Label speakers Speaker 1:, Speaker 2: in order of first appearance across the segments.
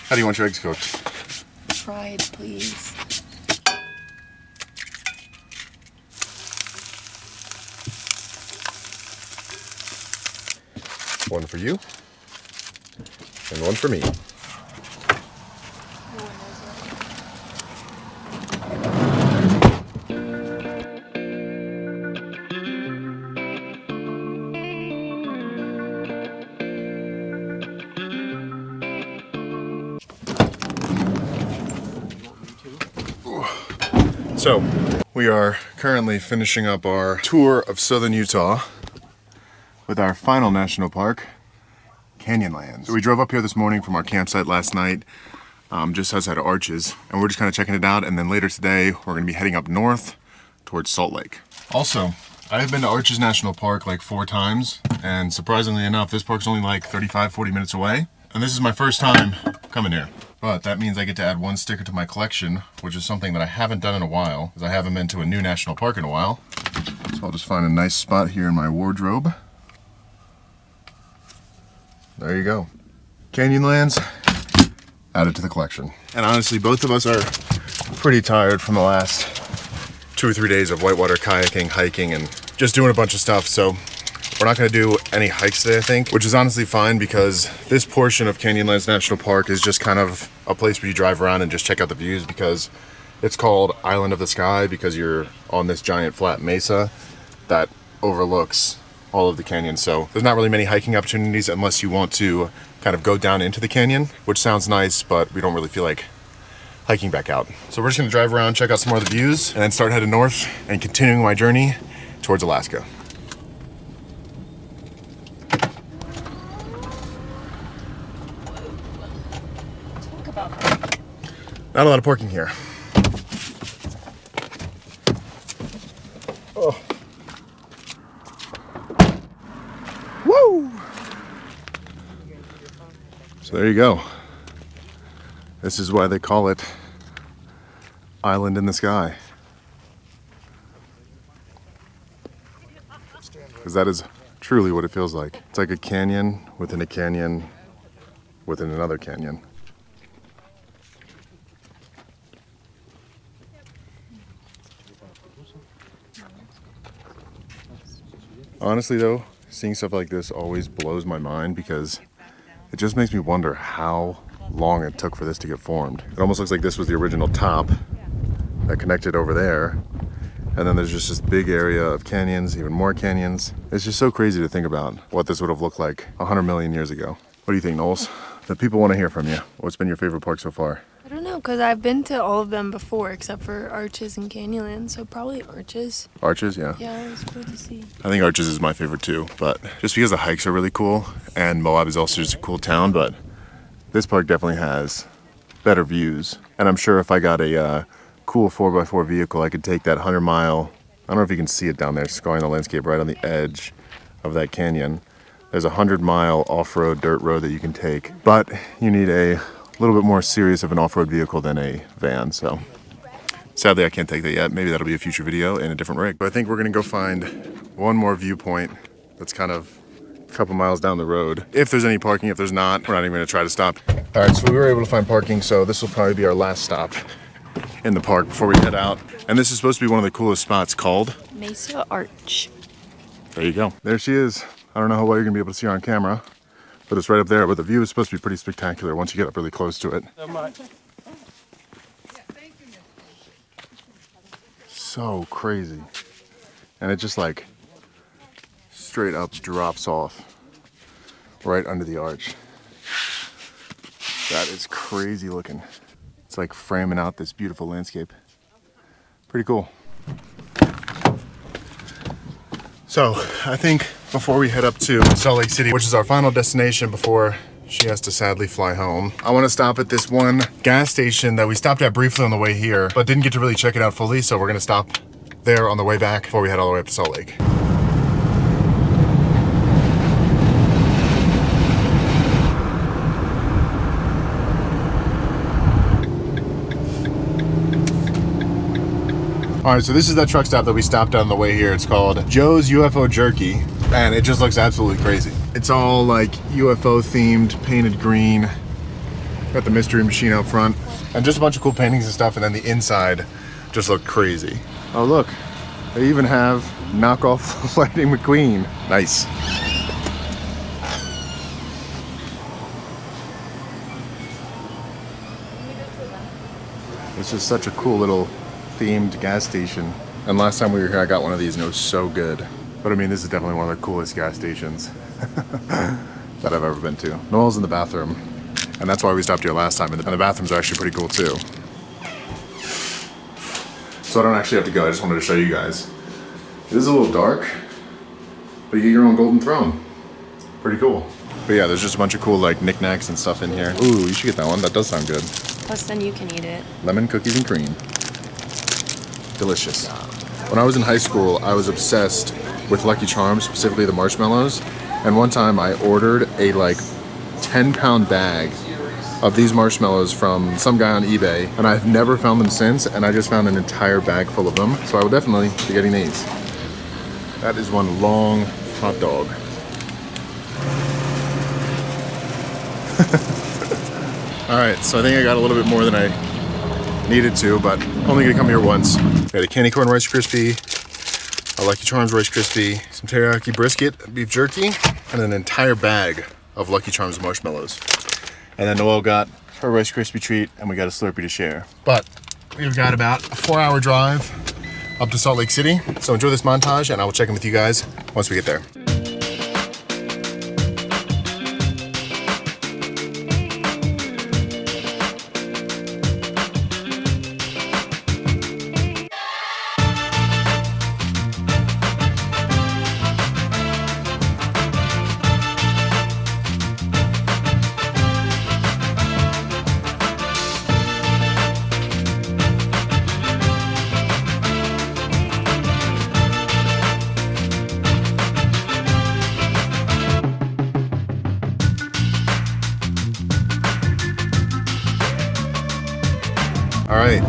Speaker 1: How do you want your eggs cooked?
Speaker 2: Fried, please.
Speaker 1: One for you, and one for me. So, we are currently finishing up our tour of southern Utah with our final national park, Canyonlands. So we drove up here this morning from our campsite last night, just outside of Arches, and we're just kind of checking it out, and then later today we're going to be heading up north towards Salt Lake. Also, I have been to Arches National Park like 4 times, and surprisingly enough, this park's only like 35-40 minutes away, and this is my first time coming here. But that means I get to add 1 sticker to my collection, which is something that I haven't done in a while, because I haven't been to a new national park in a while. So I'll just find a nice spot here in my wardrobe. There you go. Canyonlands, added to the collection. And honestly, both of us are pretty tired from the last 2 or 3 days of whitewater kayaking, hiking, and just doing a bunch of stuff. So we're not gonna do any hikes today, I think, which is honestly fine because this portion of Canyonlands National Park is just kind of a place where you drive around and just check out the views, because it's called Island of the Sky because you're on this giant flat mesa that overlooks all of the canyon. So there's not really many hiking opportunities unless you want to kind of go down into the canyon, which sounds nice, but we don't really feel like hiking back out. So we're just gonna drive around, check out some more of the views, and then start heading north and continuing my journey towards Alaska. Not a lot of parking here. Oh. Woo! So there you go. This is why they call it Island in the Sky. Because that is truly what it feels like. It's like a canyon within a canyon within another canyon. Honestly though, seeing stuff like this always blows my mind because it just makes me wonder how long it took for this to get formed. It almost looks like this was the original top that connected over there. And then there's just this big area of canyons, even more canyons. It's just so crazy to think about what this would have looked like 100 million years ago. What do you think, Knowles? The people want to hear from you. What's been your favorite park so far?
Speaker 2: I don't know, because I've been to all of them before except for Arches and Canyonlands, so probably Arches.
Speaker 1: Arches, yeah.
Speaker 2: Yeah, it was cool to see.
Speaker 1: I think Arches is my favorite too, but just because the hikes are really cool, and Moab is also just a cool town, but this park definitely has better views. And I'm sure if I got a cool 4x4 vehicle, I could take that 100-mile, I don't know if you can see it down there, scarring the landscape right on the edge of that canyon. There's a 100-mile off-road dirt road that you can take, but you need a little bit more serious of an off-road vehicle than a van, so sadly I can't take that yet. Maybe that'll be a future video in a different rig. But I think we're gonna go find one more viewpoint that's kind of a couple miles down the road. If there's any parking, if there's not, we're not even gonna try to stop. All right, so we were able to find parking, so this will probably be our last stop in the park before we head out. And this is supposed to be one of the coolest spots called
Speaker 2: Mesa Arch.
Speaker 1: There you go. There she is. I don't know how well you're gonna be able to see her on camera, but it's right up there. But the view is supposed to be pretty spectacular once you get up really close to it. So crazy. And it just like straight up drops off right under the arch. That is crazy looking. It's like framing out this beautiful landscape. Pretty cool. So I think before we head up to Salt Lake City, which is our final destination before she has to sadly fly home, I want to stop at this one gas station that we stopped at briefly on the way here, but didn't get to really check it out fully. So we're going to stop there on the way back before we head all the way up to Salt Lake. All right, so this is that truck stop that we stopped at on the way here. It's called Joe's UFO Jerky, and it just looks absolutely crazy. It's all like UFO themed, painted green. Got the mystery machine out front. And just a bunch of cool paintings and stuff. And then the inside just looked crazy. Oh, look. They even have knockoff Lightning McQueen. Nice. It's just such a cool little themed gas station. And last time we were here, I got one of these and it was so good. But I mean, this is definitely one of the coolest gas stations that I've ever been to. Noel's in the bathroom. And that's why we stopped here last time. And the bathrooms are actually pretty cool too. So I don't actually have to go, I just wanted to show you guys. It is a little dark, but you get your own golden throne. Pretty cool. But yeah, there's just a bunch of cool like knickknacks and stuff in here. Ooh, you should get that one, that does sound good.
Speaker 2: Plus then you can eat it.
Speaker 1: Lemon cookies and cream. Delicious. When I was in high school, I was obsessed with Lucky Charms, specifically the marshmallows. And one time I ordered a like 10-pound bag of these marshmallows from some guy on eBay, and I've never found them since, and I just found an entire bag full of them. So I will definitely be getting these. That is one long hot dog. All right, so I think I got a little bit more than I needed to, but only gonna come here once. Got a candy corn Rice Krispie, a Lucky Charms Rice Krispie, some teriyaki brisket, beef jerky, and an entire bag of Lucky Charms marshmallows. And then Noel got her Rice Krispie treat, and we got a Slurpee to share. But we've got about a 4-hour drive up to Salt Lake City. So enjoy this montage, and I will check in with you guys once we get there. All right,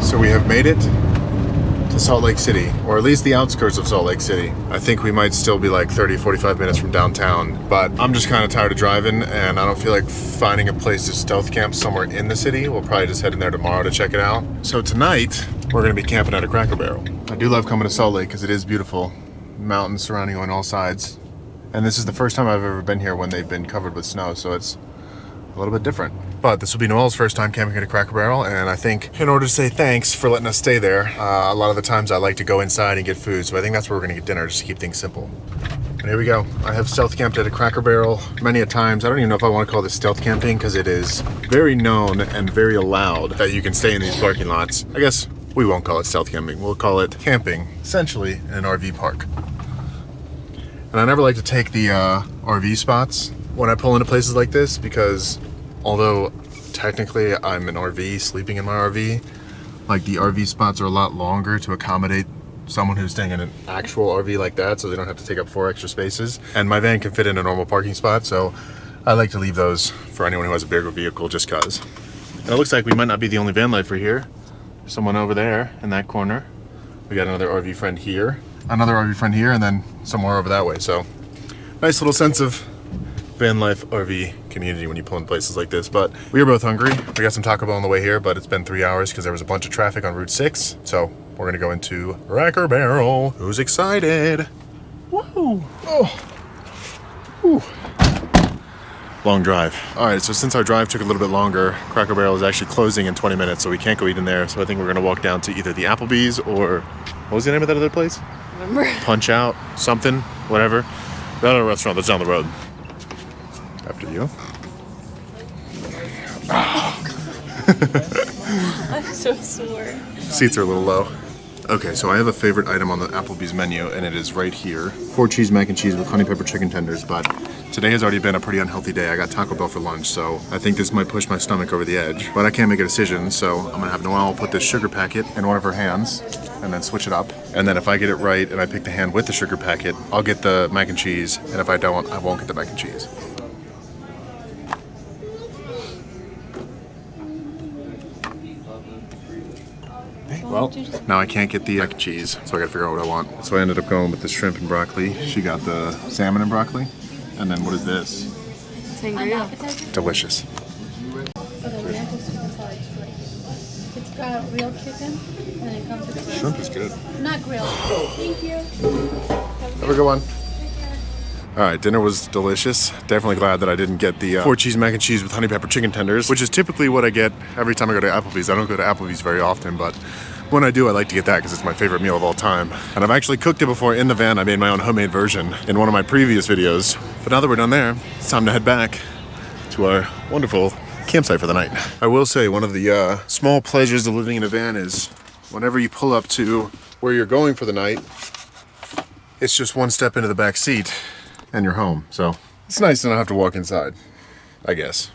Speaker 1: so we have made it to Salt Lake City, or at least the outskirts of Salt Lake City. I think we might still be like 30, 45 minutes from downtown, but I'm just kind of tired of driving and I don't feel like finding a place to stealth camp somewhere in the city. We'll probably just head in there tomorrow to check it out. So tonight, we're gonna be camping at a Cracker Barrel. I do love coming to Salt Lake because it is beautiful. Mountains surrounding on all sides. And this is the first time I've ever been here when they've been covered with snow, so it's a little bit different. But this will be Noel's first time camping at a Cracker Barrel, and I think in order to say thanks for letting us stay there, a lot of the times I like to go inside and get food, so I think that's where we're gonna get dinner, just to keep things simple. And here we go. I have stealth camped at a Cracker Barrel many a times. I don't even know if I want to call this stealth camping, because it is very known and very allowed that you can stay in these parking lots. I guess we won't call it stealth camping, we'll call it camping, essentially in an RV park. And I never like to take the RV spots when I pull into places like this, because although technically I'm an RV sleeping in my RV, like the RV spots are a lot longer to accommodate someone who's staying in an actual RV like that, so they don't have to take up 4 extra spaces. And my van can fit in a normal parking spot, so I like to leave those for anyone who has a bigger vehicle, just cause. And it looks like we might not be the only van lifer here. There's someone over there in that corner. We got another RV friend here, another RV friend here, and then somewhere over that way. So nice little sense of van life RV community when you pull in places like this. But we are both hungry. We got some Taco Bell on the way here, but it's been 3 hours because there was a bunch of traffic on Route 6. So we're gonna go into Cracker Barrel. Who's excited? Woo! Oh. Whew. Long drive. All right, so since our drive took a little bit longer, Cracker Barrel is actually closing in 20 minutes, so we can't go eat in there. So I think we're gonna walk down to either the Applebee's or, what was the name of that other place?
Speaker 2: Remember?
Speaker 1: Punch Out, something, whatever. The other restaurant that's down the road. After you.
Speaker 2: I'm so sore.
Speaker 1: Seats are a little low. Okay, so I have a favorite item on the Applebee's menu, and it is right here. 4 cheese mac and cheese with honey pepper chicken tenders, but today has already been a pretty unhealthy day. I got Taco Bell for lunch, so I think this might push my stomach over the edge. But I can't make a decision, so I'm gonna have Noelle put this sugar packet in one of her hands, and then switch it up. And then if I get it right and I pick the hand with the sugar packet, I'll get the mac and cheese, and if I don't, I won't get the mac and cheese. Well, now I can't get the mac and cheese, so I gotta figure out what I want. So I ended up going with the shrimp and broccoli. She got the salmon and broccoli. And then what is this?
Speaker 2: Sangria.
Speaker 1: Delicious.
Speaker 3: got grilled chicken, and it comes with a
Speaker 1: Shrimp is good.
Speaker 3: not grilled. Thank you.
Speaker 1: Have a good one. All right, dinner was delicious. Definitely glad that I didn't get the 4 cheese mac and cheese with honey pepper chicken tenders, which is typically what I get every time I go to Applebee's. I don't go to Applebee's very often, but when I do, I like to get that because it's my favorite meal of all time. And I've actually cooked it before in the van. I made my own homemade version in one of my previous videos. But now that we're done there, it's time to head back to our wonderful campsite for the night. I will say one of the small pleasures of living in a van is whenever you pull up to where you're going for the night, it's just one step into the back seat and you're home. So it's nice to not have to walk inside, I guess.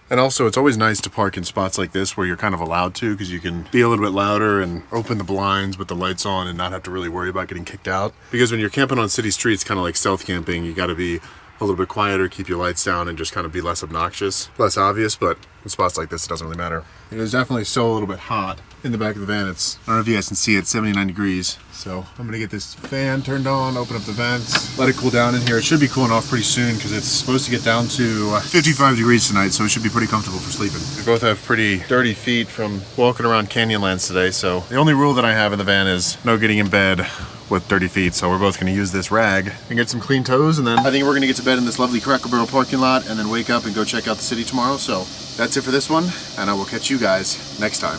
Speaker 1: And also it's always nice to park in spots like this where you're kind of allowed to, because you can be a little bit louder and open the blinds with the lights on and not have to really worry about getting kicked out. Because when you're camping on city streets, kind of like stealth camping, you got to be a little bit quieter, keep your lights down, and just kind of be less obnoxious, less obvious. But in spots like this, it doesn't really matter. It is definitely still a little bit hot in the back of the van. It's, I don't know if you guys can see it, 79 degrees. So I'm gonna get this fan turned on, open up the vents, let it cool down in here. It should be cooling off pretty soon because it's supposed to get down to 55 degrees tonight, so it should be pretty comfortable for sleeping. We both have pretty dirty feet from walking around Canyonlands today, so the only rule that I have in the van is no getting in bed with dirty feet. So we're both gonna use this rag and get some clean toes, and then I think we're gonna get to bed in this lovely Cracker Barrel parking lot and then wake up and go check out the city tomorrow. So that's it for this one, and I will catch you guys next time.